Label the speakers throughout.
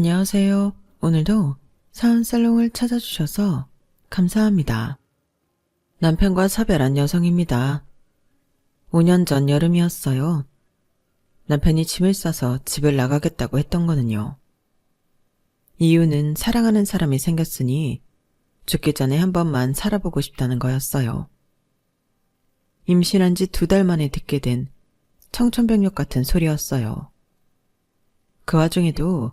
Speaker 1: 안녕하세요. 오늘도 사은살롱을 찾아주셔서 감사합니다. 남편과 사별한 여성입니다. 5년 전 여름이었어요. 남편이 짐을 싸서 집을 나가겠다고 했던 거는요. 이유는 사랑하는 사람이 생겼으니 죽기 전에 한 번만 살아보고 싶다는 거였어요. 임신한 지 2달 만에 듣게 된 청천벽력 같은 소리였어요. 그 와중에도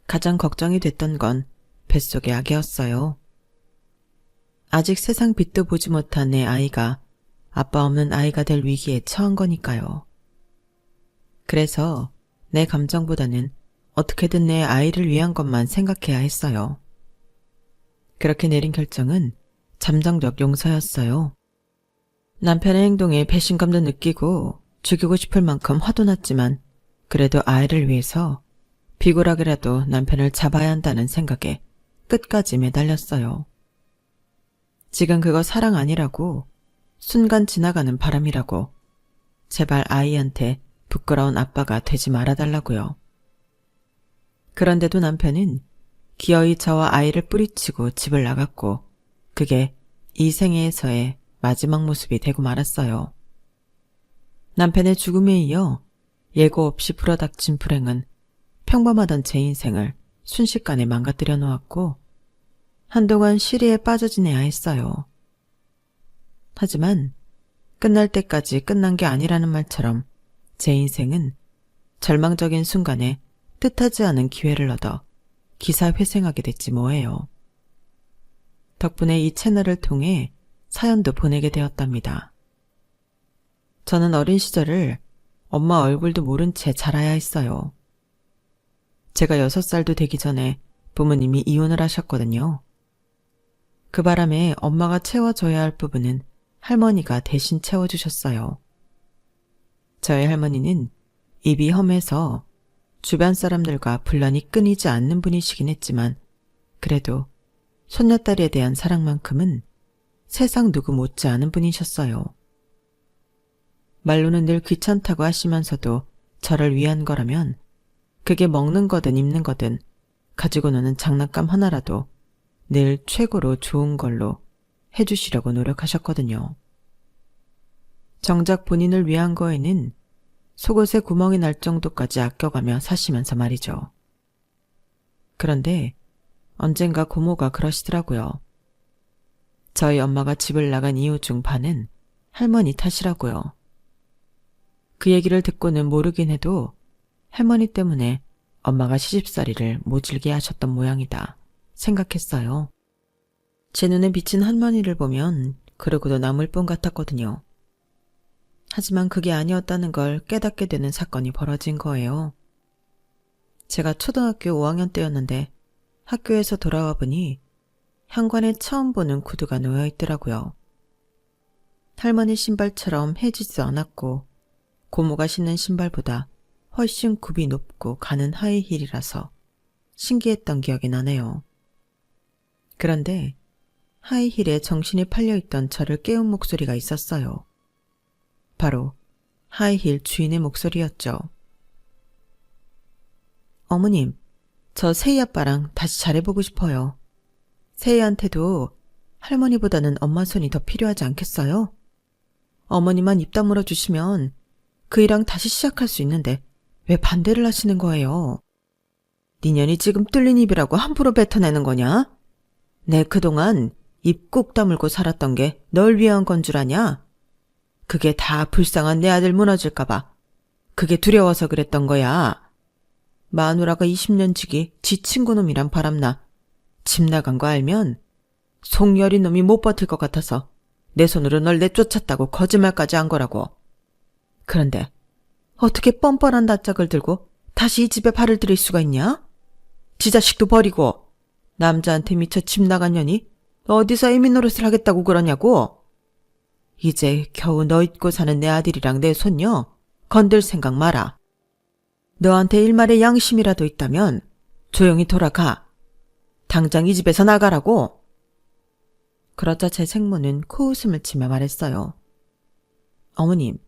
Speaker 1: 가장 걱정이 됐던 건 뱃속의 아기였어요. 아직 세상 빛도 보지 못한 내 아이가 아빠 없는 아이가 될 위기에 처한 거니까요. 그래서 내 감정보다는 어떻게든 내 아이를 위한 것만 생각해야 했어요. 그렇게 내린 결정은 잠정적 용서였어요. 남편의 행동에 배신감도 느끼고 죽이고 싶을 만큼 화도 났지만 그래도 아이를 위해서 비굴하게라도 남편을 잡아야 한다는 생각에 끝까지 매달렸어요. 지금 그거 사랑 아니라고, 순간 지나가는 바람이라고, 제발 아이한테 부끄러운 아빠가 되지 말아달라고요. 그런데도 남편은 기어이 저와 아이를 뿌리치고 집을 나갔고 그게 이 생애에서의 마지막 모습이 되고 말았어요. 남편의 죽음에 이어 예고 없이 불어닥친 불행은 평범하던 제 인생을 순식간에 망가뜨려 놓았고 한동안 시리에 빠져지내야 했어요. 하지만 끝날 때까지 끝난 게 아니라는 말처럼 제 인생은 절망적인 순간에 뜻하지 않은 기회를 얻어 기사회생하게 됐지 뭐예요. 덕분에 이 채널을 통해 사연도 보내게 되었답니다. 저는 어린 시절을 엄마 얼굴도 모른 채 자라야 했어요. 제가 6살도 되기 전에 부모님이 이혼을 하셨거든요. 그 바람에 엄마가 채워줘야 할 부분은 할머니가 대신 채워주셨어요. 저희 할머니는 입이 험해서 주변 사람들과 분란이 끊이지 않는 분이시긴 했지만 그래도 손녀딸에 대한 사랑만큼은 세상 누구 못지않은 분이셨어요. 말로는 늘 귀찮다고 하시면서도 저를 위한 거라면 그게 먹는 거든 입는 거든 가지고 노는 장난감 하나라도 늘 최고로 좋은 걸로 해주시려고 노력하셨거든요. 정작 본인을 위한 거에는 속옷에 구멍이 날 정도까지 아껴가며 사시면서 말이죠. 그런데 언젠가 고모가 그러시더라고요. 저희 엄마가 집을 나간 이유 중 반은 할머니 탓이라고요. 그 얘기를 듣고는 모르긴 해도 할머니 때문에 엄마가 시집살이를 모질게 하셨던 모양이다 생각했어요. 제 눈에 비친 할머니를 보면 그러고도 남을 뿐 같았거든요. 하지만 그게 아니었다는 걸 깨닫게 되는 사건이 벌어진 거예요. 제가 초등학교 5학년 때였는데 학교에서 돌아와 보니 현관에 처음 보는 구두가 놓여 있더라고요. 할머니 신발처럼 해지지도 않았고 고모가 신는 신발보다 훨씬 굽이 높고 가는 하이힐이라서 신기했던 기억이 나네요. 그런데 하이힐에 정신이 팔려있던 저를 깨운 목소리가 있었어요. 바로 하이힐 주인의 목소리였죠. 어머님, 저 세희 아빠랑 다시 잘해보고 싶어요. 세희한테도 할머니보다는 엄마 손이 더 필요하지 않겠어요? 어머니만 입 다물어 주시면 그 일랑 다시 시작할 수 있는데 왜 반대를 하시는 거예요? 니년이 지금 뚫린 입이라고 함부로 뱉어내는 거냐? 내 그동안 입 꾹 다물고 살았던 게 널 위한 건 줄 아냐? 그게 다 불쌍한 내 아들 무너질까봐. 그게 두려워서 그랬던 거야. 마누라가 20년 지기 지 친구놈이랑 바람나. 집 나간 거 알면 속여린 놈이 못 버틸 것 같아서 내 손으로 널 내쫓았다고 거짓말까지 한 거라고. 그런데 어떻게 뻔뻔한 낯짝을 들고 다시 이 집에 발을 들일 수가 있냐? 지 자식도 버리고 남자한테 미쳐 집 나간 년이 어디서 애미 노릇을 하겠다고 그러냐고. 이제 겨우 너 잊고 사는 내 아들이랑 내 손녀 건들 생각 마라. 너한테 일말의 양심이라도 있다면 조용히 돌아가. 당장 이 집에서 나가라고. 그러자 제 생모는 코웃음을 치며 말했어요. 어머님,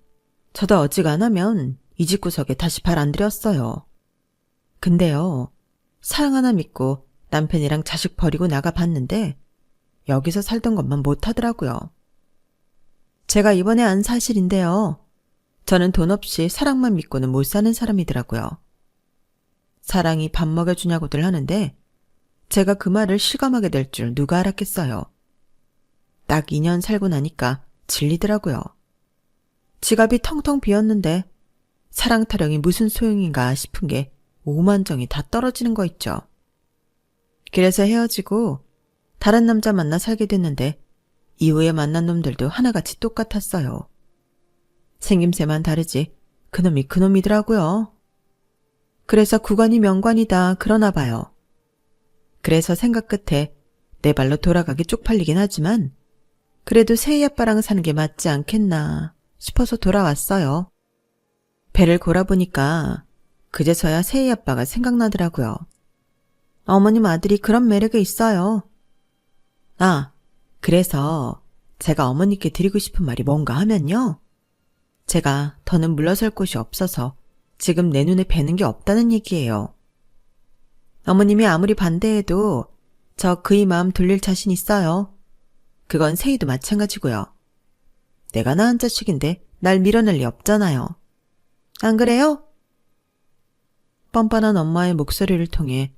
Speaker 1: 저도 어지간하면 이 집 구석에 다시 발 안 들였어요. 근데요, 사랑 하나 믿고 남편이랑 자식 버리고 나가봤는데 여기서 살던 것만 못하더라고요. 제가 이번에 안 사실인데요. 저는 돈 없이 사랑만 믿고는 못 사는 사람이더라고요. 사랑이 밥 먹여주냐고들 하는데 제가 그 말을 실감하게 될 줄 누가 알았겠어요. 딱 2년 살고 나니까 질리더라고요. 지갑이 텅텅 비었는데 사랑 타령이 무슨 소용인가 싶은 게 오만정이 다 떨어지는 거 있죠. 그래서 헤어지고 다른 남자 만나 살게 됐는데 이후에 만난 놈들도 하나같이 똑같았어요. 생김새만 다르지 그놈이 그놈이더라고요. 그래서 구관이 명관이다 그러나 봐요. 그래서 생각 끝에 내 발로 돌아가기 쪽팔리긴 하지만 그래도 세희 아빠랑 사는 게 맞지 않겠나 싶어서 돌아왔어요. 배를 골아보니까 그제서야 세희 아빠가 생각나더라고요. 어머님 아들이 그런 매력이 있어요. 아, 그래서 제가 어머니께 드리고 싶은 말이 뭔가 하면요. 제가 더는 물러설 곳이 없어서 지금 내 눈에 뵈는 게 없다는 얘기예요. 어머님이 아무리 반대해도 저 그이 마음 돌릴 자신 있어요. 그건 세희도 마찬가지고요. 내가 낳은 자식인데 날 밀어낼 리 없잖아요. 안 그래요? 뻔뻔한 엄마의 목소리를 통해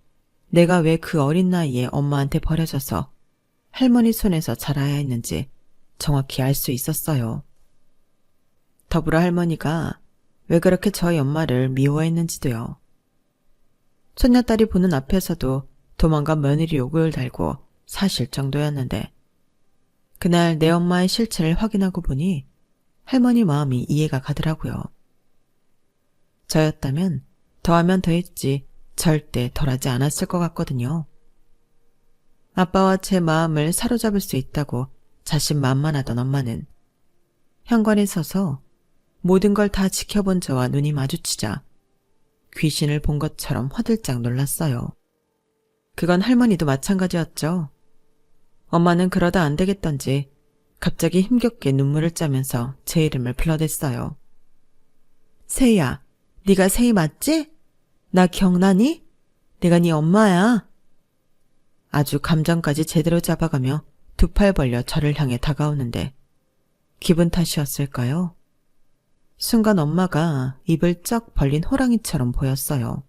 Speaker 1: 내가 왜 그 어린 나이에 엄마한테 버려져서 할머니 손에서 자라야 했는지 정확히 알 수 있었어요. 더불어 할머니가 왜 그렇게 저희 엄마를 미워했는지도요. 손녀딸이 보는 앞에서도 도망간 며느리 요구를 달고 사실 정도였는데 그날 내 엄마의 실체를 확인하고 보니 할머니 마음이 이해가 가더라고요. 저였다면 더하면 더했지 절대 덜하지 않았을 것 같거든요. 아빠와 제 마음을 사로잡을 수 있다고 자신만만하던 엄마는 현관에 서서 모든 걸 다 지켜본 저와 눈이 마주치자 귀신을 본 것처럼 화들짝 놀랐어요. 그건 할머니도 마찬가지였죠. 엄마는 그러다 안 되겠던지 갑자기 힘겹게 눈물을 짜면서 제 이름을 불러댔어요. 세희야, 네가 세희 맞지? 나 기억나니? 내가 네 엄마야. 아주 감정까지 제대로 잡아가며 두 팔 벌려 저를 향해 다가오는데 기분 탓이었을까요? 순간 엄마가 입을 쩍 벌린 호랑이처럼 보였어요.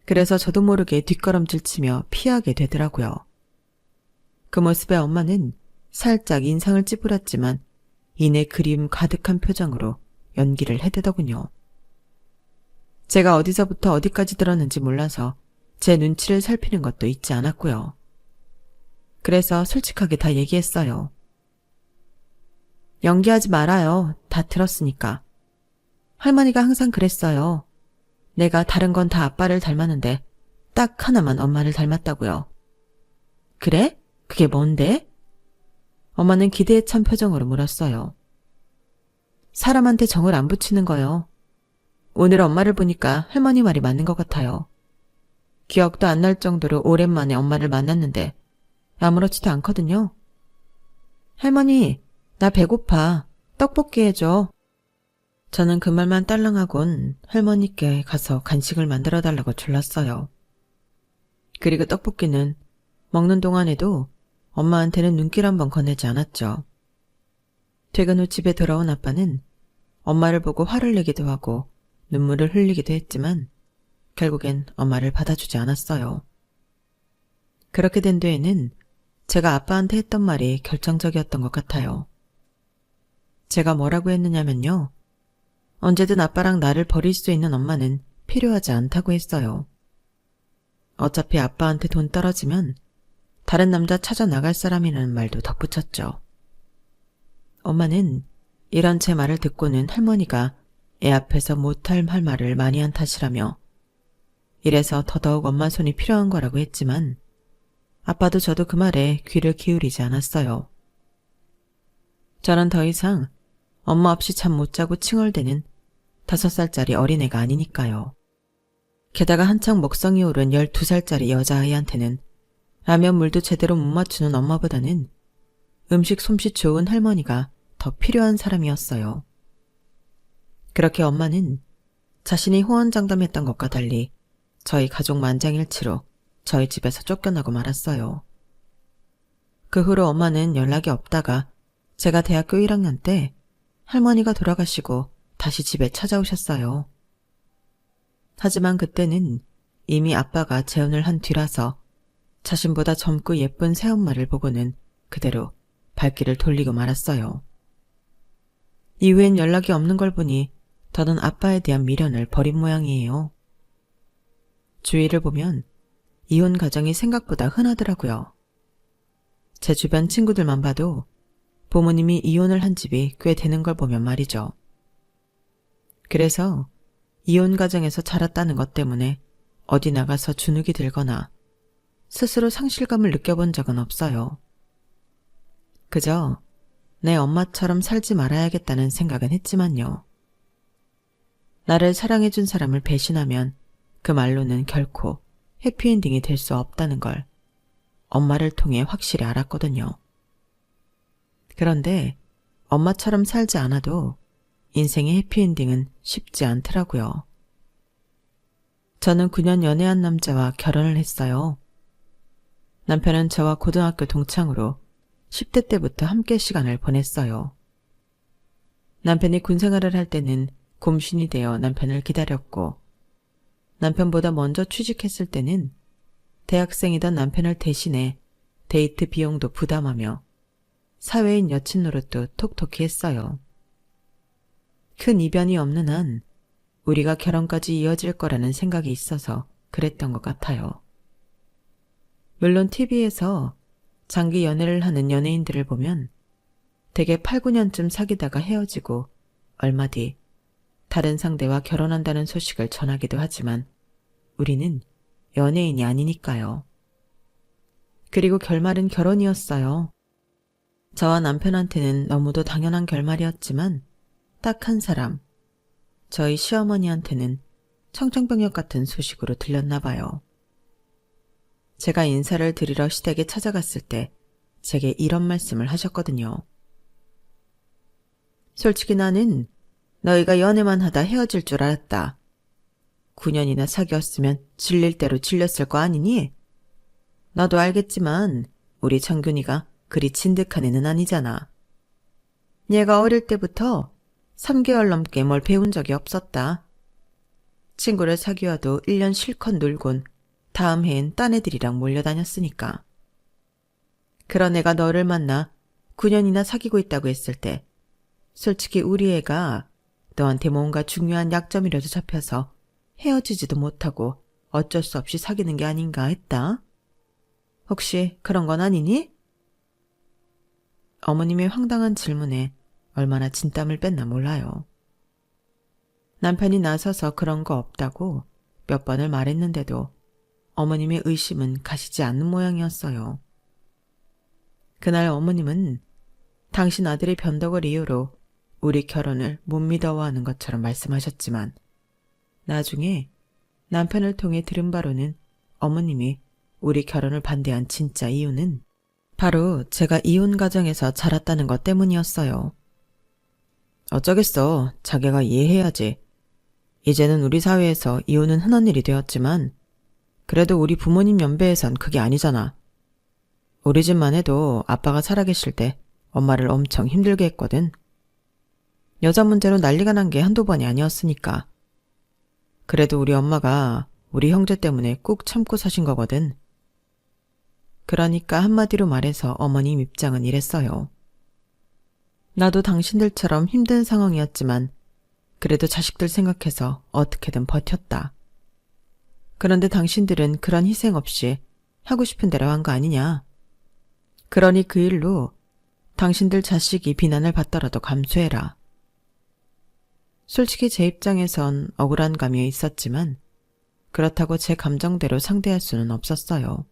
Speaker 1: 그래서 저도 모르게 뒷걸음질 치며 피하게 되더라고요. 그 모습에 엄마는 살짝 인상을 찌푸렸지만 이내 그리움 가득한 표정으로 연기를 해대더군요. 제가 어디서부터 어디까지 들었는지 몰라서 제 눈치를 살피는 것도 잊지 않았고요. 그래서 솔직하게 다 얘기했어요. 연기하지 말아요. 다 들었으니까. 할머니가 항상 그랬어요. 내가 다른 건 다 아빠를 닮았는데 딱 하나만 엄마를 닮았다고요. 그래? 그게 뭔데? 엄마는 기대에 찬 표정으로 물었어요. 사람한테 정을 안 붙이는 거요. 오늘 엄마를 보니까 할머니 말이 맞는 것 같아요. 기억도 안 날 정도로 오랜만에 엄마를 만났는데 아무렇지도 않거든요. 할머니, 나 배고파. 떡볶이 해줘. 저는 그 말만 딸랑하곤 할머니께 가서 간식을 만들어달라고 졸랐어요. 그리고 떡볶이는 먹는 동안에도 엄마한테는 눈길 한번 건네지 않았죠. 퇴근 후 집에 돌아온 아빠는 엄마를 보고 화를 내기도 하고 눈물을 흘리기도 했지만 결국엔 엄마를 받아주지 않았어요. 그렇게 된 뒤에는 제가 아빠한테 했던 말이 결정적이었던 것 같아요. 제가 뭐라고 했느냐면요. 언제든 아빠랑 나를 버릴 수 있는 엄마는 필요하지 않다고 했어요. 어차피 아빠한테 돈 떨어지면 다른 남자 찾아 나갈 사람이라는 말도 덧붙였죠. 엄마는 이런 제 말을 듣고는 할머니가 애 앞에서 못할 할 말을 많이 한 탓이라며 이래서 더더욱 엄마 손이 필요한 거라고 했지만 아빠도 저도 그 말에 귀를 기울이지 않았어요. 저는 더 이상 엄마 없이 잠 못 자고 칭얼대는 5살짜리 어린애가 아니니까요. 게다가 한창 먹성이 오른 12살짜리 여자아이한테는 라면 물도 제대로 못 맞추는 엄마보다는 음식 솜씨 좋은 할머니가 더 필요한 사람이었어요. 그렇게 엄마는 자신이 호언장담했던 것과 달리 저희 가족 만장일치로 저희 집에서 쫓겨나고 말았어요. 그 후로 엄마는 연락이 없다가 제가 대학교 1학년 때 할머니가 돌아가시고 다시 집에 찾아오셨어요. 하지만 그때는 이미 아빠가 재혼을 한 뒤라서 자신보다 젊고 예쁜 새엄마를 보고는 그대로 발길을 돌리고 말았어요. 이후엔 연락이 없는 걸 보니 더는 아빠에 대한 미련을 버린 모양이에요. 주위를 보면 이혼 가정이 생각보다 흔하더라고요. 제 주변 친구들만 봐도 부모님이 이혼을 한 집이 꽤 되는 걸 보면 말이죠. 그래서 이혼 가정에서 자랐다는 것 때문에 어디 나가서 주눅이 들거나 스스로 상실감을 느껴본 적은 없어요. 그저 내 엄마처럼 살지 말아야겠다는 생각은 했지만요. 나를 사랑해준 사람을 배신하면 그 말로는 결코 해피엔딩이 될 수 없다는 걸 엄마를 통해 확실히 알았거든요. 그런데 엄마처럼 살지 않아도 인생의 해피엔딩은 쉽지 않더라고요. 저는 9년 연애한 남자와 결혼을 했어요. 남편은 저와 고등학교 동창으로 10대 때부터 함께 시간을 보냈어요. 남편이 군생활을 할 때는 곰신이 되어 남편을 기다렸고, 남편보다 먼저 취직했을 때는 대학생이던 남편을 대신해 데이트 비용도 부담하며 사회인 여친 노릇도 톡톡히 했어요. 큰 이변이 없는 한 우리가 결혼까지 이어질 거라는 생각이 있어서 그랬던 것 같아요. 물론 TV에서 장기 연애를 하는 연예인들을 보면 대개 8, 9년쯤 사귀다가 헤어지고 얼마 뒤 다른 상대와 결혼한다는 소식을 전하기도 하지만 우리는 연예인이 아니니까요. 그리고 결말은 결혼이었어요. 저와 남편한테는 너무도 당연한 결말이었지만 딱 한 사람, 저희 시어머니한테는 청천벽력 같은 소식으로 들렸나 봐요. 제가 인사를 드리러 시댁에 찾아갔을 때 제게 이런 말씀을 하셨거든요. 솔직히 나는 너희가 연애만 하다 헤어질 줄 알았다. 9년이나 사귀었으면 질릴 대로 질렸을 거 아니니? 나도 알겠지만 우리 창균이가 그리 진득한 애는 아니잖아. 얘가 어릴 때부터 3개월 넘게 뭘 배운 적이 없었다. 친구를 사귀어도 1년 실컷 놀곤 다음 해엔 딴 애들이랑 몰려다녔으니까. 그런 애가 너를 만나 9년이나 사귀고 있다고 했을 때 솔직히 우리 애가 너한테 뭔가 중요한 약점이라도 잡혀서 헤어지지도 못하고 어쩔 수 없이 사귀는 게 아닌가 했다. 혹시 그런 건 아니니? 어머님의 황당한 질문에 얼마나 진땀을 뺐나 몰라요. 남편이 나서서 그런 거 없다고 몇 번을 말했는데도 어머님의 의심은 가시지 않는 모양이었어요. 그날 어머님은 당신 아들의 변덕을 이유로 우리 결혼을 못 믿어워하는 것처럼 말씀하셨지만 나중에 남편을 통해 들은 바로는 어머님이 우리 결혼을 반대한 진짜 이유는 바로 제가 이혼 가정에서 자랐다는 것 때문이었어요. 어쩌겠어. 자기가 이해해야지. 이제는 우리 사회에서 이혼은 흔한 일이 되었지만 그래도 우리 부모님 연배에선 그게 아니잖아. 우리 집만 해도 아빠가 살아계실 때 엄마를 엄청 힘들게 했거든. 여자 문제로 난리가 난 게 한두 번이 아니었으니까. 그래도 우리 엄마가 우리 형제 때문에 꾹 참고 사신 거거든. 그러니까 한마디로 말해서 어머님 입장은 이랬어요. 나도 당신들처럼 힘든 상황이었지만 그래도 자식들 생각해서 어떻게든 버텼다. 그런데 당신들은 그런 희생 없이 하고 싶은 대로 한 거 아니냐. 그러니 그 일로 당신들 자식이 비난을 받더라도 감수해라. 솔직히 제 입장에선 억울한 감이 있었지만 그렇다고 제 감정대로 상대할 수는 없었어요.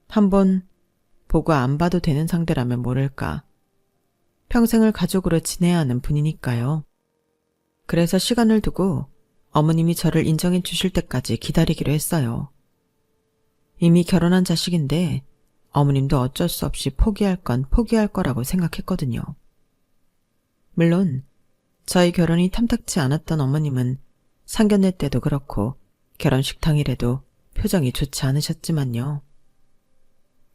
Speaker 1: 한번 보고 안 봐도 되는 상대라면 모를까. 평생을 가족으로 지내야 하는 분이니까요. 그래서 시간을 두고 어머님이 저를 인정해 주실 때까지 기다리기로 했어요. 이미 결혼한 자식인데 어머님도 어쩔 수 없이 포기할 건 포기할 거라고 생각했거든요. 물론 저희 결혼이 탐탁치 않았던 어머님은 상견례 때도 그렇고 결혼식 당일에도 표정이 좋지 않으셨지만요.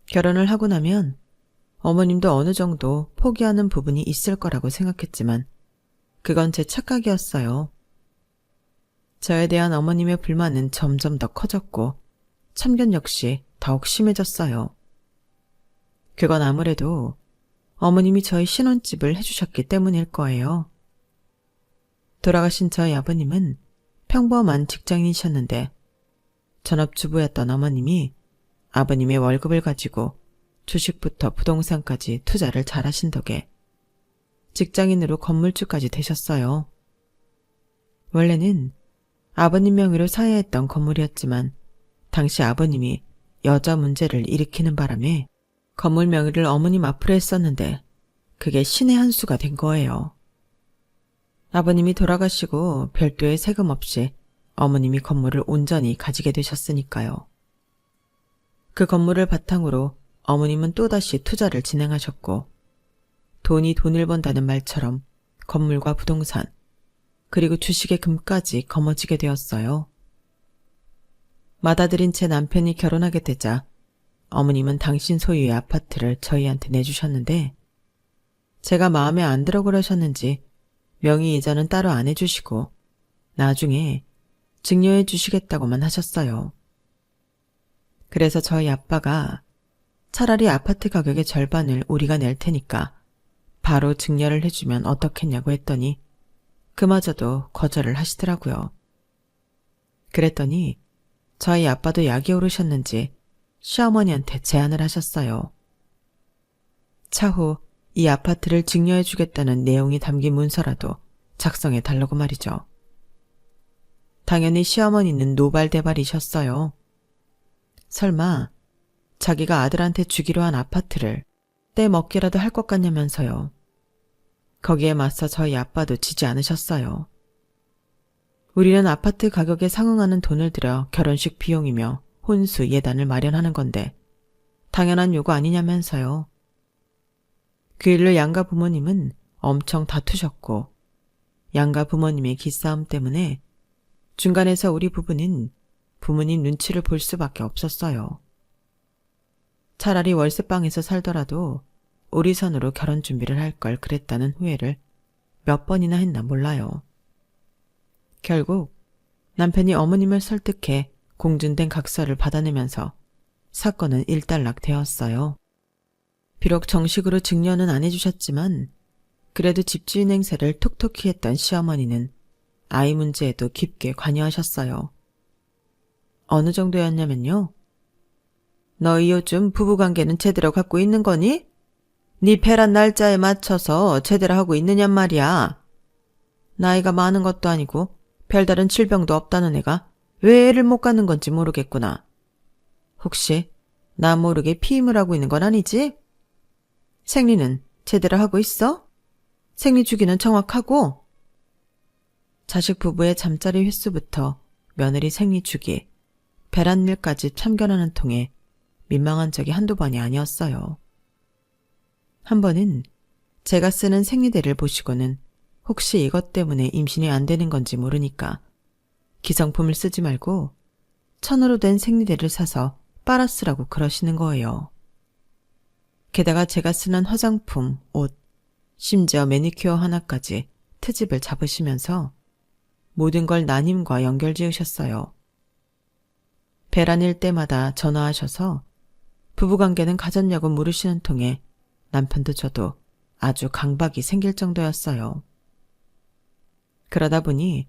Speaker 1: 결혼을 하고 나면 어머님도 어느 정도 포기하는 부분이 있을 거라고 생각했지만 그건 제 착각이었어요. 저에 대한 어머님의 불만은 점점 더 커졌고 참견 역시 더욱 심해졌어요. 그건 아무래도 어머님이 저희 신혼집을 해주셨기 때문일 거예요. 돌아가신 저희 아버님은 평범한 직장인이셨는데 전업주부였던 어머님이 아버님의 월급을 가지고 주식부터 부동산까지 투자를 잘하신 덕에 직장인으로 건물주까지 되셨어요. 원래는 아버님 명의로 사야했던 건물이었지만 당시 아버님이 여자 문제를 일으키는 바람에 건물 명의를 어머님 앞으로 했었는데 그게 신의 한 수가 된 거예요. 아버님이 돌아가시고 별도의 세금 없이 어머님이 건물을 온전히 가지게 되셨으니까요. 그 건물을 바탕으로 어머님은 또다시 투자를 진행하셨고 돈이 돈을 번다는 말처럼 건물과 부동산 그리고 주식의 금까지 거머쥐게 되었어요. 맏아들인 제 남편이 결혼하게 되자 어머님은 당신 소유의 아파트를 저희한테 내주셨는데 제가 마음에 안 들어 그러셨는지 명의 이자는 따로 안 해주시고 나중에 증여해 주시겠다고만 하셨어요. 그래서 저희 아빠가 차라리 아파트 가격의 절반을 우리가 낼 테니까 바로 증여를 해주면 어떻겠냐고 했더니 그마저도 거절을 하시더라고요. 그랬더니 저희 아빠도 약이 오르셨는지 시어머니한테 제안을 하셨어요. 차후 이 아파트를 증여해 주겠다는 내용이 담긴 문서라도 작성해 달라고 말이죠. 당연히 시어머니는 노발대발이셨어요. 설마 자기가 아들한테 주기로 한 아파트를 떼먹기라도 할 것 같냐면서요. 거기에 맞서 저희 아빠도 지지 않으셨어요. 우리는 아파트 가격에 상응하는 돈을 들여 결혼식 비용이며 혼수 예단을 마련하는 건데 당연한 요구 아니냐면서요. 그 일로 양가 부모님은 엄청 다투셨고 양가 부모님의 기싸움 때문에 중간에서 우리 부부는 부모님 눈치를 볼 수밖에 없었어요. 차라리 월세방에서 살더라도 우리 선으로 결혼 준비를 할 걸 그랬다는 후회를 몇 번이나 했나 몰라요. 결국 남편이 어머님을 설득해 공준된 각서를 받아내면서 사건은 일단락되었어요. 비록 정식으로 증여는 안 해주셨지만 그래도 집주인 행세를 톡톡히 했던 시어머니는 아이 문제에도 깊게 관여하셨어요. 어느 정도였냐면요. 너희 요즘 부부관계는 제대로 갖고 있는 거니? 네 배란 날짜에 맞춰서 제대로 하고 있느냔 말이야. 나이가 많은 것도 아니고 별다른 질병도 없다는 애가 왜 애를 못 갖는 건지 모르겠구나. 혹시 나 모르게 피임을 하고 있는 건 아니지? 생리는 제대로 하고 있어? 생리 주기는 정확하고? 자식 부부의 잠자리 횟수부터 며느리 생리 주기, 배란일까지 참견하는 통에 민망한 적이 한두 번이 아니었어요. 한 번은 제가 쓰는 생리대를 보시고는 혹시 이것 때문에 임신이 안 되는 건지 모르니까 기성품을 쓰지 말고 천으로 된 생리대를 사서 빨아 쓰라고 그러시는 거예요. 게다가 제가 쓰는 화장품, 옷, 심지어 매니큐어 하나까지 트집을 잡으시면서 모든 걸 나님과 연결 지으셨어요. 배란일 때마다 전화하셔서 부부관계는 가졌냐고 물으시는 통에 남편도 저도 아주 강박이 생길 정도였어요. 그러다 보니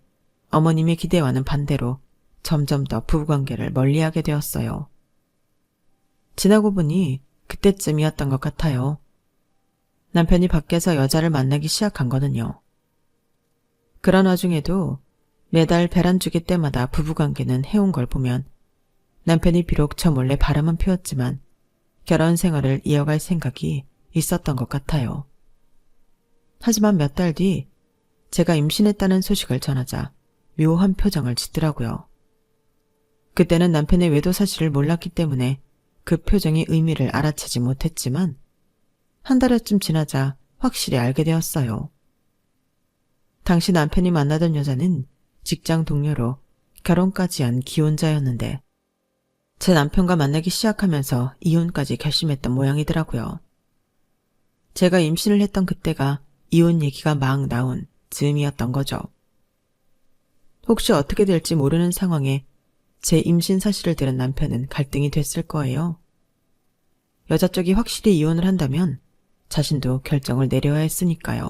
Speaker 1: 어머님의 기대와는 반대로 점점 더 부부관계를 멀리하게 되었어요. 지나고 보니 그때쯤이었던 것 같아요. 남편이 밖에서 여자를 만나기 시작한 거는요. 그런 와중에도 매달 배란 주기 때마다 부부관계는 해온 걸 보면 남편이 비록 저 몰래 바람은 피웠지만 결혼 생활을 이어갈 생각이 있었던 것 같아요. 하지만 몇 달 뒤 제가 임신했다는 소식을 전하자 묘한 표정을 짓더라고요. 그때는 남편의 외도 사실을 몰랐기 때문에 그 표정의 의미를 알아채지 못했지만 한 달여쯤 지나자 확실히 알게 되었어요. 당시 남편이 만나던 여자는 직장 동료로 결혼까지 한 기혼자였는데 제 남편과 만나기 시작하면서 이혼까지 결심했던 모양이더라고요. 제가 임신을 했던 그때가 이혼 얘기가 막 나온 즈음이었던 거죠. 혹시 어떻게 될지 모르는 상황에 제 임신 사실을 들은 남편은 갈등이 됐을 거예요. 여자 쪽이 확실히 이혼을 한다면 자신도 결정을 내려야 했으니까요.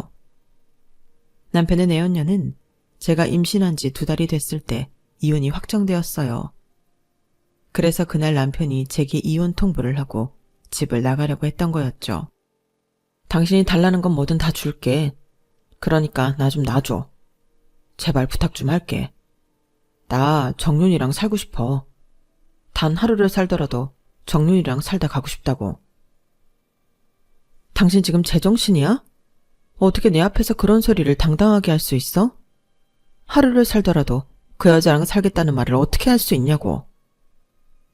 Speaker 1: 남편의 내연녀는 제가 임신한 지 2달이 됐을 때 이혼이 확정되었어요. 그래서 그날 남편이 제게 이혼 통보를 하고 집을 나가려고 했던 거였죠. 당신이 달라는 건 뭐든 다 줄게. 그러니까 나 좀 놔줘. 제발 부탁 좀 할게. 나 정윤이랑 살고 싶어. 단 하루를 살더라도 정윤이랑 살다 가고 싶다고. 당신 지금 제정신이야? 어떻게 내 앞에서 그런 소리를 당당하게 할 수 있어? 하루를 살더라도 그 여자랑 살겠다는 말을 어떻게 할 수 있냐고.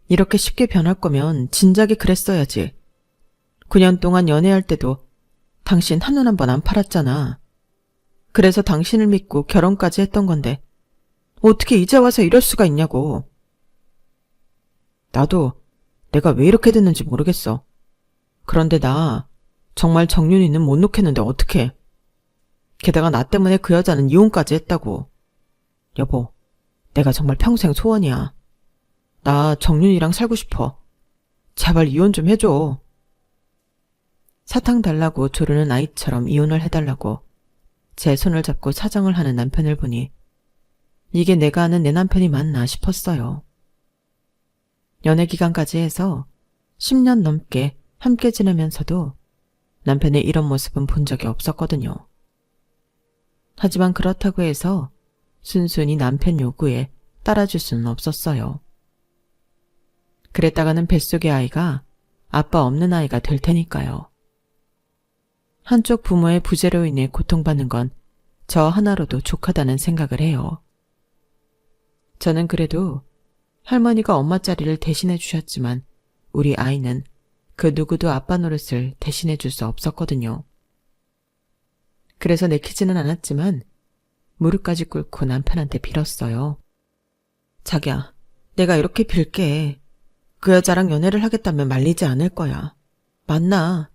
Speaker 1: 이렇게 쉽게 변할 거면 진작에 그랬어야지. 9년 동안 연애할 때도 당신 한눈 한 번 안 팔았잖아. 그래서 당신을 믿고 결혼까지 했던 건데 어떻게 이제 와서 이럴 수가 있냐고. 나도 내가 왜 이렇게 됐는지 모르겠어. 그런데 나 정말 정윤이는 못 놓겠는데 어떡해. 게다가 나 때문에 그 여자는 이혼까지 했다고. 여보, 내가 정말 평생 소원이야. 나 정윤이랑 살고 싶어. 제발 이혼 좀 해줘. 사탕 달라고 조르는 아이처럼 이혼을 해달라고 제 손을 잡고 사정을 하는 남편을 보니 이게 내가 아는 내 남편이 맞나 싶었어요. 연애 기간까지 해서 10년 넘게 함께 지내면서도 남편의 이런 모습은 본 적이 없었거든요. 하지만 그렇다고 해서 순순히 남편 요구에 따라줄 수는 없었어요. 그랬다가는 뱃속의 아이가 아빠 없는 아이가 될 테니까요. 한쪽 부모의 부재로 인해 고통받는 건 저 하나로도 족하다는 생각을 해요. 저는 그래도 할머니가 엄마 자리를 대신해 주셨지만 우리 아이는 그 누구도 아빠 노릇을 대신해 줄 수 없었거든요. 그래서 내키지는 않았지만 무릎까지 꿇고 남편한테 빌었어요. 자기야, 내가 이렇게 빌게. 그 여자랑 연애를 하겠다면 말리지 않을 거야. 만나.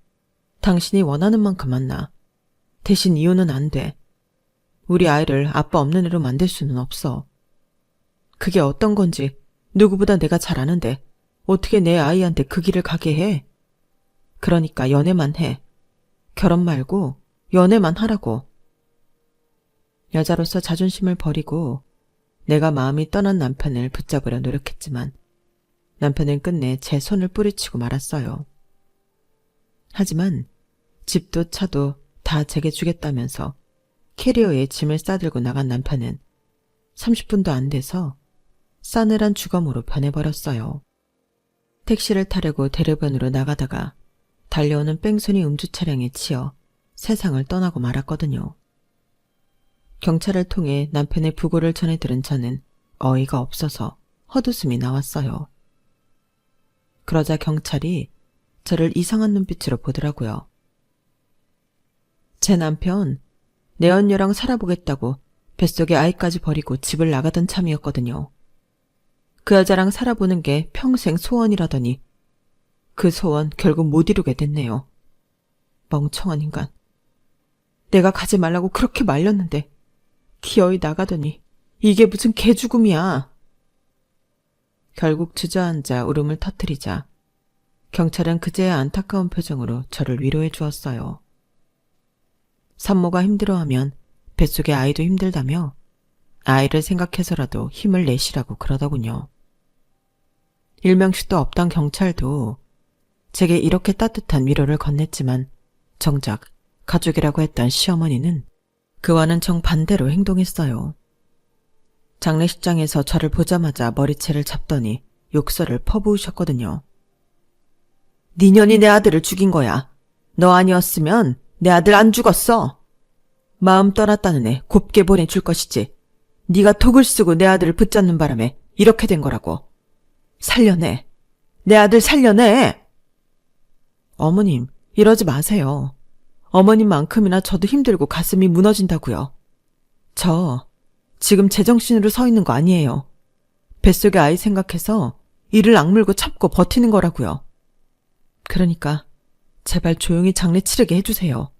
Speaker 1: 당신이 원하는 만큼 만나. 대신 이혼은 안 돼. 우리 아이를 아빠 없는 애로 만들 수는 없어. 그게 어떤 건지 누구보다 내가 잘 아는데 어떻게 내 아이한테 그 길을 가게 해? 그러니까 연애만 해. 결혼 말고 연애만 하라고. 여자로서 자존심을 버리고 내가 마음이 떠난 남편을 붙잡으려 노력했지만 남편은 끝내 제 손을 뿌리치고 말았어요. 하지만 집도 차도 다 제게 주겠다면서 캐리어에 짐을 싸들고 나간 남편은 30분도 안 돼서 싸늘한 주검으로 변해버렸어요. 택시를 타려고 대로변으로 나가다가 달려오는 뺑소니 음주 차량에 치여 세상을 떠나고 말았거든요. 경찰을 통해 남편의 부고를 전해 들은 저는 어이가 없어서 헛웃음이 나왔어요. 그러자 경찰이 저를 이상한 눈빛으로 보더라고요. 제 남편 내연녀랑 살아보겠다고 뱃속에 아이까지 버리고 집을 나가던 참이었거든요. 그 여자랑 살아보는 게 평생 소원이라더니 그 소원 결국 못 이루게 됐네요. 멍청한 인간. 내가 가지 말라고 그렇게 말렸는데 기어이 나가더니 이게 무슨 개죽음이야. 결국 주저앉아 울음을 터뜨리자 경찰은 그제야 안타까운 표정으로 저를 위로해 주었어요. 산모가 힘들어하면 뱃속의 아이도 힘들다며 아이를 생각해서라도 힘을 내시라고 그러더군요. 일명씩도 없던 경찰도 제게 이렇게 따뜻한 위로를 건넸지만 정작 가족이라고 했던 시어머니는 그와는 정반대로 행동했어요. 장례식장에서 저를 보자마자 머리채를 잡더니 욕설을 퍼부으셨거든요. 네 년이 내 아들을 죽인 거야. 너 아니었으면 내 아들 안 죽었어. 마음 떠났다는 애 곱게 보내줄 것이지. 네가 톡을 쓰고 내 아들을 붙잡는 바람에 이렇게 된 거라고. 살려내. 내 아들 살려내. 어머님, 이러지 마세요. 어머님만큼이나 저도 힘들고 가슴이 무너진다고요. 저 지금 제정신으로 서 있는 거 아니에요. 뱃속의 아이 생각해서 이를 악물고 참고 버티는 거라고요. 그러니까 제발 조용히 장례 치르게 해주세요.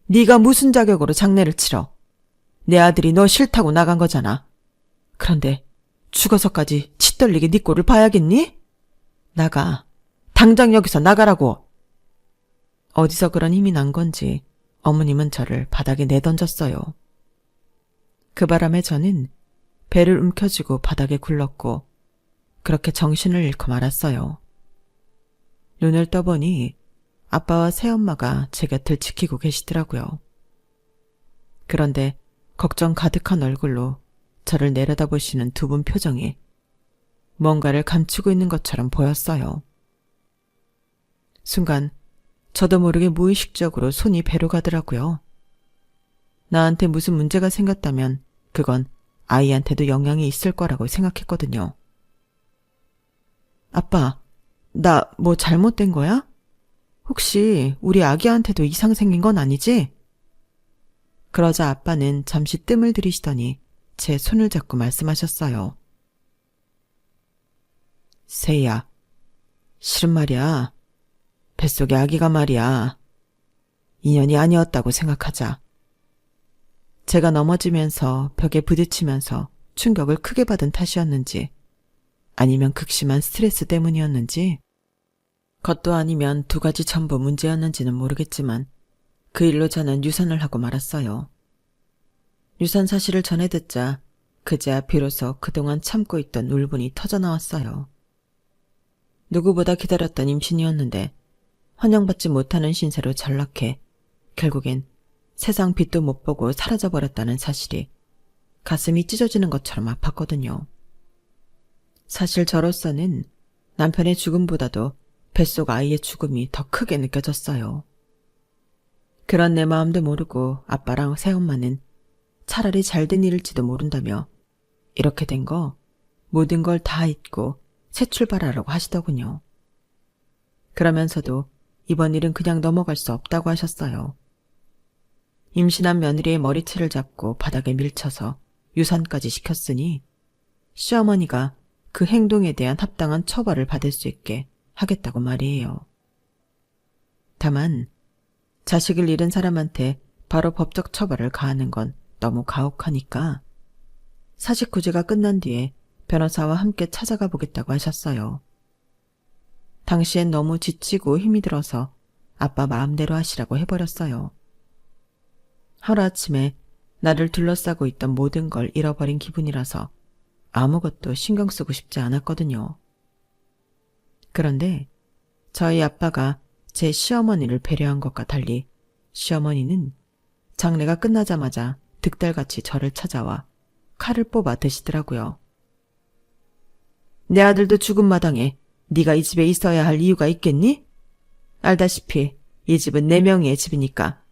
Speaker 1: 네가 무슨 자격으로 장례를 치러? 내 아들이 너 싫다고 나간 거잖아. 그런데 죽어서까지 치 떨리게 네 꼴을 봐야겠니? 나가. 당장 여기서 나가라고. 어디서 그런 힘이 난 건지 어머님은 저를 바닥에 내던졌어요. 그 바람에 저는 배를 움켜쥐고 바닥에 굴렀고 그렇게 정신을 잃고 말았어요. 눈을 떠보니 아빠와 새엄마가 제 곁을 지키고 계시더라고요. 그런데 걱정 가득한 얼굴로 저를 내려다보시는 두 분 표정이 뭔가를 감추고 있는 것처럼 보였어요. 순간 저도 모르게 무의식적으로 손이 배로 가더라고요. 나한테 무슨 문제가 생겼다면 그건 아이한테도 영향이 있을 거라고 생각했거든요. 아빠, 나 뭐 잘못된 거야? 혹시 우리 아기한테도 이상 생긴 건 아니지? 그러자 아빠는 잠시 뜸을 들이시더니 제 손을 잡고 말씀하셨어요. 세희야, 실은 말이야. 뱃속의 아기가 말이야. 인연이 아니었다고 생각하자. 제가 넘어지면서 벽에 부딪히면서 충격을 크게 받은 탓이었는지 아니면 극심한 스트레스 때문이었는지 그것도 아니면 두 가지 전부 문제였는지는 모르겠지만 그 일로 저는 유산을 하고 말았어요. 유산 사실을 전해 듣자 그제야 비로소 그동안 참고 있던 울분이 터져나왔어요. 누구보다 기다렸던 임신이었는데 환영받지 못하는 신세로 전락해 결국엔 세상 빛도 못 보고 사라져버렸다는 사실이 가슴이 찢어지는 것처럼 아팠거든요. 사실 저로서는 남편의 죽음보다도 뱃속 아이의 죽음이 더 크게 느껴졌어요. 그런 내 마음도 모르고 아빠랑 새엄마는 차라리 잘된 일일지도 모른다며 이렇게 된 거 모든 걸 다 잊고 새 출발하라고 하시더군요. 그러면서도 이번 일은 그냥 넘어갈 수 없다고 하셨어요. 임신한 며느리의 머리채를 잡고 바닥에 밀쳐서 유산까지 시켰으니 시어머니가 그 행동에 대한 합당한 처벌을 받을 수 있게 하겠다고 말이에요. 다만 자식을 잃은 사람한테 바로 법적 처벌을 가하는 건 너무 가혹하니까 사식구제가 끝난 뒤에 변호사와 함께 찾아가 보겠다고 하셨어요. 당시엔 너무 지치고 힘이 들어서 아빠 마음대로 하시라고 해버렸어요. 하루아침에 나를 둘러싸고 있던 모든 걸 잃어버린 기분이라서 아무것도 신경 쓰고 싶지 않았거든요. 그런데 저희 아빠가 제 시어머니를 배려한 것과 달리 시어머니는 장례가 끝나자마자 득달같이 저를 찾아와 칼을 뽑아 드시더라고요. 내 아들도 죽은 마당에 네가 이 집에 있어야 할 이유가 있겠니? 알다시피 이 집은 내 명의의 집이니까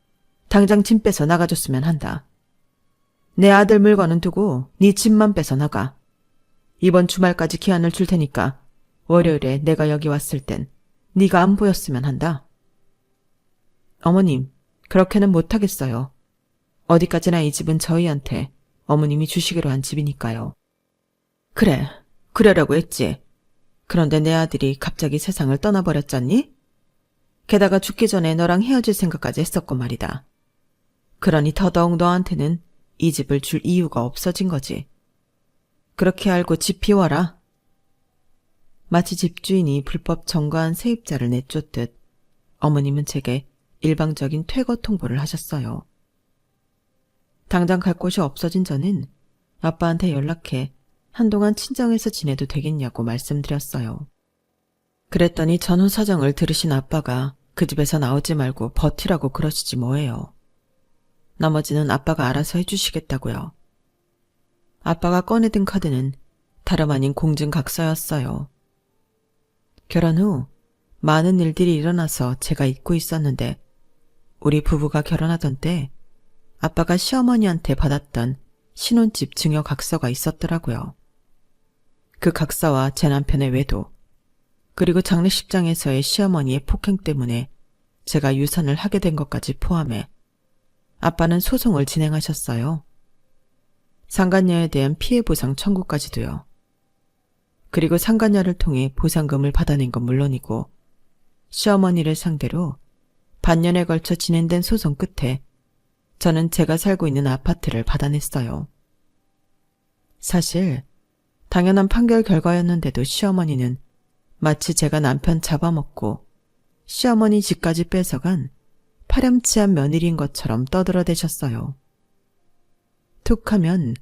Speaker 1: 당장 짐 빼서 나가줬으면 한다. 내 아들 물건은 두고 네 집만 빼서 나가. 이번 주말까지 기한을 줄 테니까 월요일에 내가 여기 왔을 땐 네가 안 보였으면 한다. 어머님, 그렇게는 못하겠어요. 어디까지나 이 집은 저희한테 어머님이 주시기로 한 집이니까요. 그래, 그러라고 했지. 그런데 내 아들이 갑자기 세상을 떠나버렸잖니? 게다가 죽기 전에 너랑 헤어질 생각까지 했었고 말이다. 그러니 더더욱 너한테는 이 집을 줄 이유가 없어진 거지. 그렇게 알고 집 비워라. 마치 집주인이 불법 정거한 세입자를 내쫓듯 어머님은 제게 일방적인 퇴거 통보를 하셨어요. 당장 갈 곳이 없어진 저는 아빠한테 연락해 한동안 친정에서 지내도 되겠냐고 말씀드렸어요. 그랬더니 전후 사정을 들으신 아빠가 그 집에서 나오지 말고 버티라고 그러시지 뭐예요. 나머지는 아빠가 알아서 해주시겠다고요. 아빠가 꺼내든 카드는 다름 아닌 공증각서였어요. 결혼 후 많은 일들이 일어나서 제가 잊고 있었는데 우리 부부가 결혼하던 때 아빠가 시어머니한테 받았던 신혼집 증여각서가 있었더라고요. 그 각서와 제 남편의 외도, 그리고 장례식장에서의 시어머니의 폭행 때문에 제가 유산을 하게 된 것까지 포함해 아빠는 소송을 진행하셨어요. 상간녀에 대한 피해보상 청구까지도요. 그리고 상간녀를 통해 보상금을 받아낸 건 물론이고 시어머니를 상대로 반년에 걸쳐 진행된 소송 끝에 저는 제가 살고 있는 아파트를 받아냈어요. 사실 당연한 판결 결과였는데도 시어머니는 마치 제가 남편 잡아먹고 시어머니 집까지 뺏어간 파렴치한 며느리인 것처럼 떠들어대셨어요. 툭 하면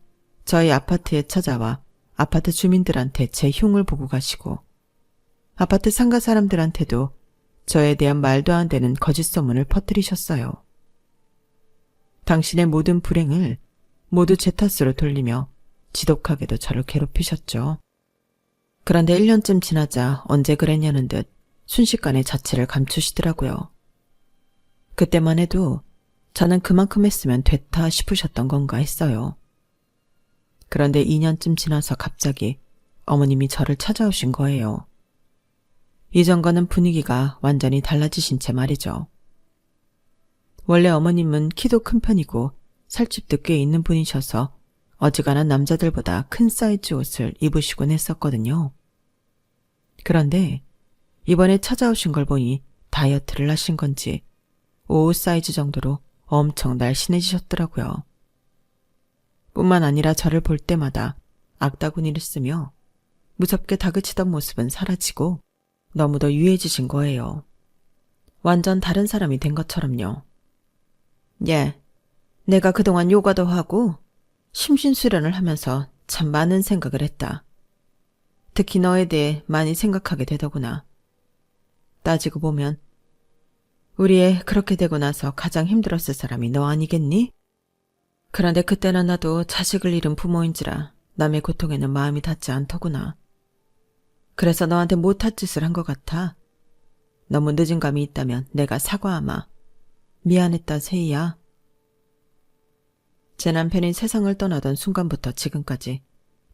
Speaker 1: 저희 아파트에 찾아와 아파트 주민들한테 제 흉을 보고 가시고 아파트 상가 사람들한테도 저에 대한 말도 안 되는 거짓 소문을 퍼뜨리셨어요. 당신의 모든 불행을 모두 제 탓으로 돌리며 지독하게도 저를 괴롭히셨죠. 그런데 1년쯤 지나자 언제 그랬냐는 듯 순식간에 자취를 감추시더라고요. 그때만 해도 저는 그만큼 했으면 됐다 싶으셨던 건가 했어요. 그런데 2년쯤 지나서 갑자기 어머님이 저를 찾아오신 거예요. 이전과는 분위기가 완전히 달라지신 채 말이죠. 원래 어머님은 키도 큰 편이고 살집도 꽤 있는 분이셔서 어지간한 남자들보다 큰 사이즈 옷을 입으시곤 했었거든요. 그런데 이번에 찾아오신 걸 보니 다이어트를 하신 건지 5 사이즈 정도로 엄청 날씬해지셨더라고요. 뿐만 아니라 저를 볼 때마다 악다구니를 쓰며 무섭게 다그치던 모습은 사라지고 너무도 유해지신 거예요. 완전 다른 사람이 된 것처럼요. 예, 내가 그동안 요가도 하고 심신수련을 하면서 참 많은 생각을 했다. 특히 너에 대해 많이 생각하게 되더구나. 따지고 보면 우리 애 그렇게 되고 나서 가장 힘들었을 사람이 너 아니겠니? 그런데 그때는 나도 자식을 잃은 부모인지라 남의 고통에는 마음이 닿지 않더구나. 그래서 너한테 못할 짓을 한 것 같아. 너무 늦은 감이 있다면 내가 사과하마. 미안했다, 세희야. 제 남편이 세상을 떠나던 순간부터 지금까지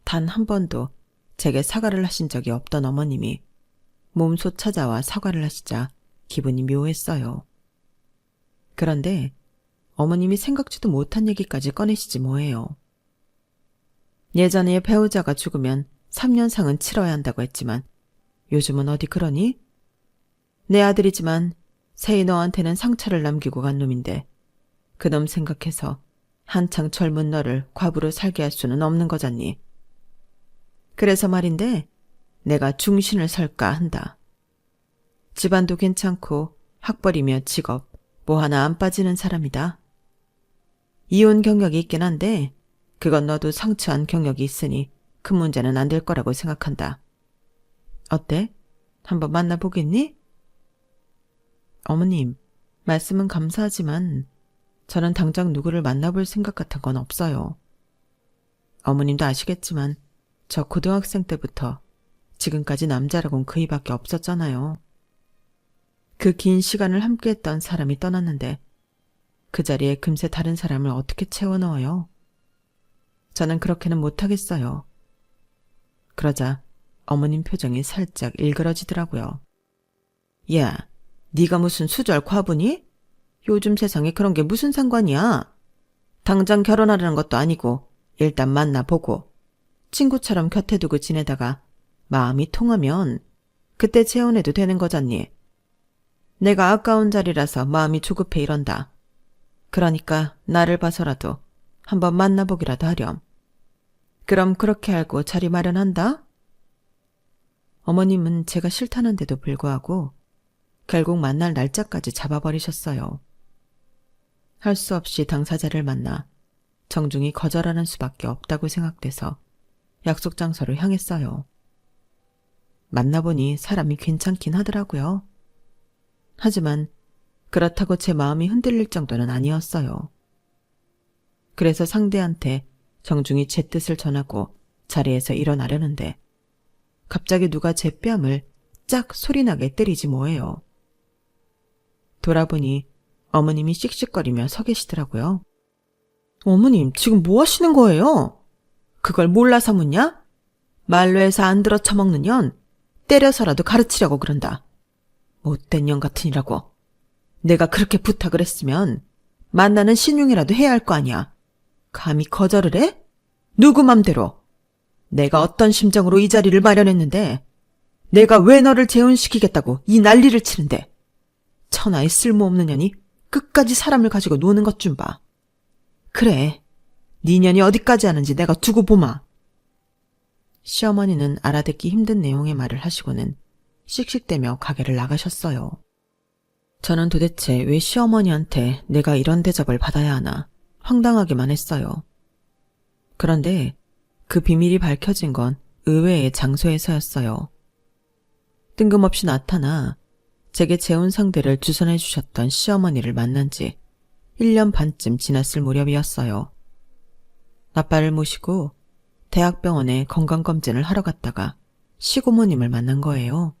Speaker 1: 단 한 번도 제게 사과를 하신 적이 없던 어머님이 몸소 찾아와 사과를 하시자 기분이 묘했어요. 그런데 어머님이 생각지도 못한 얘기까지 꺼내시지 뭐예요. 예전에 배우자가 죽으면 3년상은 치러야 한다고 했지만 요즘은 어디 그러니? 내 아들이지만 세희 너한테는 상처를 남기고 간 놈인데 그놈 생각해서 한창 젊은 너를 과부로 살게 할 수는 없는 거잖니. 그래서 말인데 내가 중신을 설까 한다. 집안도 괜찮고 학벌이며 직업 뭐 하나 안 빠지는 사람이다. 이혼 경력이 있긴 한데 그건 너도 상처한 경력이 있으니 큰 문제는 안 될 거라고 생각한다. 어때? 한번 만나보겠니? 어머님, 말씀은 감사하지만 저는 당장 누구를 만나볼 생각 같은 건 없어요. 어머님도 아시겠지만 저 고등학생 때부터 지금까지 남자라곤 그이밖에 없었잖아요. 그 긴 시간을 함께했던 사람이 떠났는데 그 자리에 금세 다른 사람을 어떻게 채워 넣어요? 저는 그렇게는 못하겠어요. 그러자 어머님 표정이 살짝 일그러지더라고요. 야, 네가 무슨 수절 과부니? 요즘 세상에 그런 게 무슨 상관이야? 당장 결혼하려는 것도 아니고 일단 만나보고 친구처럼 곁에 두고 지내다가 마음이 통하면 그때 재혼해도 되는 거잖니. 내가 아까운 자리라서 마음이 조급해 이런다. 그러니까 나를 봐서라도 한번 만나보기라도 하렴. 그럼 그렇게 알고 자리 마련한다? 어머님은 제가 싫다는데도 불구하고 결국 만날 날짜까지 잡아버리셨어요. 할 수 없이 당사자를 만나 정중히 거절하는 수밖에 없다고 생각돼서 약속 장소로 향했어요. 만나보니 사람이 괜찮긴 하더라고요. 하지만 그렇다고 제 마음이 흔들릴 정도는 아니었어요. 그래서 상대한테 정중히 제 뜻을 전하고 자리에서 일어나려는데 갑자기 누가 제 뺨을 짝 소리나게 때리지 뭐예요. 돌아보니 어머님이 씩씩거리며 서 계시더라고요. 어머님, 지금 뭐 하시는 거예요? 그걸 몰라서 묻냐? 말로 해서 안 들어 처먹는 년 때려서라도 가르치려고 그런다. 못된 년 같으니라고. 내가 그렇게 부탁을 했으면 만나는 신용이라도 해야 할 거 아니야. 감히 거절을 해? 누구 맘대로. 내가 어떤 심정으로 이 자리를 마련했는데 내가 왜 너를 재혼시키겠다고 이 난리를 치는데 천하에 쓸모없는 년이 끝까지 사람을 가지고 노는 것 좀 봐. 그래, 네 년이 어디까지 하는지 내가 두고 보마. 시어머니는 알아듣기 힘든 내용의 말을 하시고는 씩씩대며 가게를 나가셨어요. 저는 도대체 왜 시어머니한테 내가 이런 대접을 받아야 하나 황당하기만 했어요. 그런데 그 비밀이 밝혀진 건 의외의 장소에서였어요. 뜬금없이 나타나 제게 재혼 상대를 주선해 주셨던 시어머니를 만난 지 1년 반쯤 지났을 무렵이었어요. 아빠를 모시고 대학병원에 건강검진을 하러 갔다가 시고모님을 만난 거예요.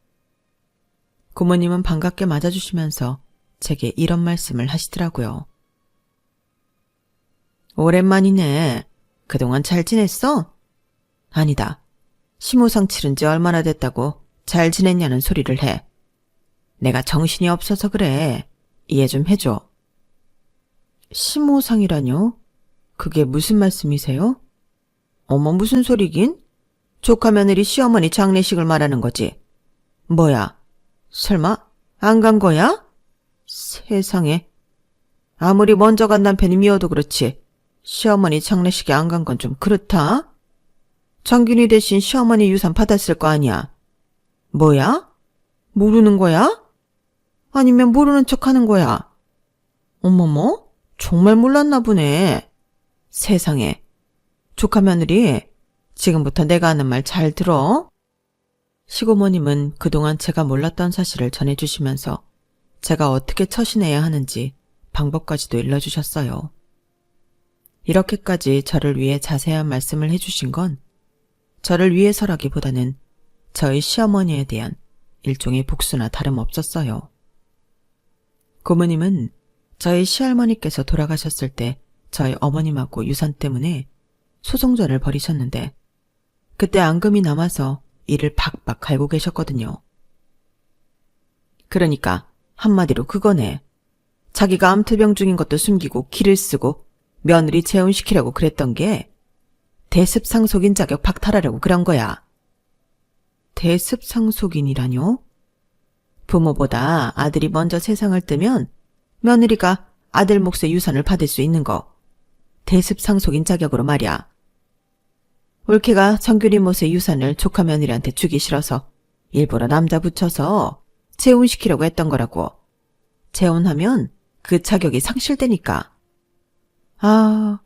Speaker 1: 고모님은 반갑게 맞아주시면서 제게 이런 말씀을 하시더라고요. 오랜만이네. 그동안 잘 지냈어? 아니다. 시무상 치른 지 얼마나 됐다고 잘 지냈냐는 소리를 해. 내가 정신이 없어서 그래. 이해 좀 해줘. 시무상이라뇨? 그게 무슨 말씀이세요? 어머, 무슨 소리긴? 조카 며느리 시어머니 장례식을 말하는 거지. 뭐야? 설마 안 간 거야? 세상에. 아무리 먼저 간 남편이 미워도 그렇지 시어머니 장례식에 안 간 건 좀 그렇다. 장균이 대신 시어머니 유산 받았을 거 아니야. 뭐야? 모르는 거야? 아니면 모르는 척 하는 거야? 어머머, 정말 몰랐나 보네. 세상에. 조카 며느리, 지금부터 내가 하는 말 잘 들어. 시고모님은 그동안 제가 몰랐던 사실을 전해주시면서 제가 어떻게 처신해야 하는지 방법까지도 일러주셨어요. 이렇게까지 저를 위해 자세한 말씀을 해주신 건 저를 위해서라기보다는 저희 시어머니에 대한 일종의 복수나 다름없었어요. 고모님은 저희 시할머니께서 돌아가셨을 때 저희 어머님하고 유산 때문에 소송전을 벌이셨는데 그때 앙금이 남아서 이를 박박 갈고 계셨거든요. 그러니까 한마디로 그거네. 자기가 암투병 중인 것도 숨기고 기를 쓰고 며느리 재혼시키려고 그랬던 게 대습상속인 자격 박탈하려고 그런 거야. 대습상속인이라뇨? 부모보다 아들이 먼저 세상을 뜨면 며느리가 아들 몫의 유산을 받을 수 있는 거. 대습상속인 자격으로 말이야. 올케가 정규리 못의 유산을 조카 며느리한테 주기 싫어서 일부러 남자 붙여서 재혼시키려고 했던 거라고. 재혼하면 그 자격이 상실되니까. 아,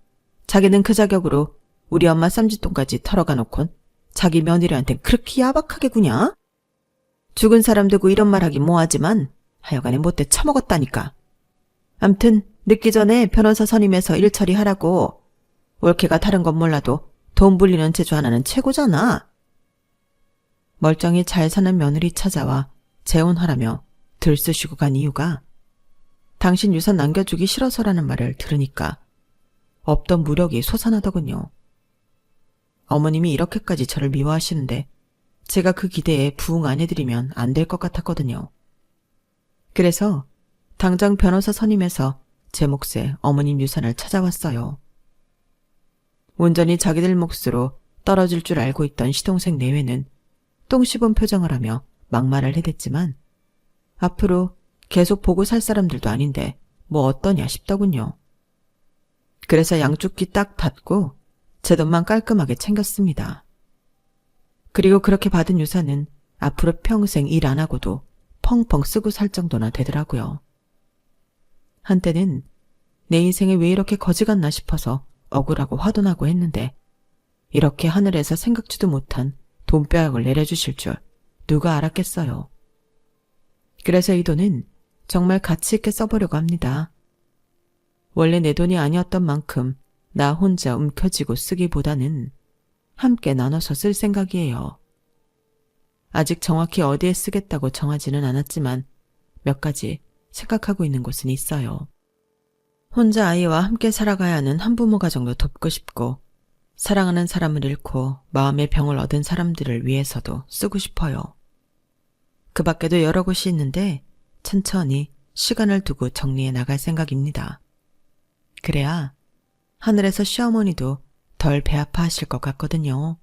Speaker 1: 자기는 그 자격으로 우리 엄마 쌈짓돈까지 털어가 놓곤 자기 며느리한텐 그렇게 야박하게 구냐? 죽은 사람 두고 이런 말하기 뭐하지만 하여간에 못돼 처먹었다니까. 암튼 늦기 전에 변호사 선임해서 일 처리하라고. 올케가 다른 건 몰라도 돈 불리는 재주 하나는 최고잖아. 멀쩡히 잘 사는 며느리 찾아와 재혼하라며 들쑤시고 간 이유가 당신 유산 남겨주기 싫어서라는 말을 들으니까 없던 무력이 솟아나더군요. 어머님이 이렇게까지 저를 미워하시는데 제가 그 기대에 부응 안 해드리면 안 될 것 같았거든요. 그래서 당장 변호사 선임해서 제 몫에 어머님 유산을 찾아왔어요. 온전히 자기들 몫으로 떨어질 줄 알고 있던 시동생 내외는 똥 씹은 표정을 하며 막말을 해댔지만 앞으로 계속 보고 살 사람들도 아닌데 뭐 어떠냐 싶더군요. 그래서 양쪽 귀 딱 닫고 제 돈만 깔끔하게 챙겼습니다. 그리고 그렇게 받은 유산은 앞으로 평생 일 안 하고도 펑펑 쓰고 살 정도나 되더라고요. 한때는 내 인생에 왜 이렇게 거지 같나 싶어서 억울하고 화도 나고 했는데 이렇게 하늘에서 생각지도 못한 돈벼락을 내려주실 줄 누가 알았겠어요. 그래서 이 돈은 정말 가치 있게 써보려고 합니다. 원래 내 돈이 아니었던 만큼 나 혼자 움켜쥐고 쓰기보다는 함께 나눠서 쓸 생각이에요. 아직 정확히 어디에 쓰겠다고 정하지는 않았지만 몇 가지 생각하고 있는 곳은 있어요. 혼자 아이와 함께 살아가야 하는 한부모 가정도 돕고 싶고 사랑하는 사람을 잃고 마음의 병을 얻은 사람들을 위해서도 쓰고 싶어요. 그 밖에도 여러 곳이 있는데 천천히 시간을 두고 정리해 나갈 생각입니다. 그래야 하늘에서 시어머니도 덜 배 아파하실 것 같거든요.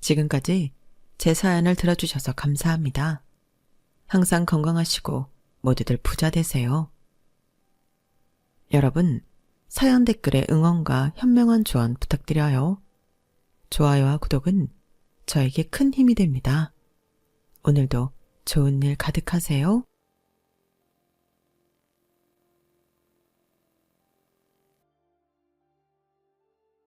Speaker 1: 지금까지 제 사연을 들어주셔서 감사합니다. 항상 건강하시고 모두들 부자 되세요. 여러분, 사연 댓글에 응원과 현명한 조언 부탁드려요. 좋아요와 구독은 저에게 큰 힘이 됩니다. 오늘도 좋은 일 가득하세요.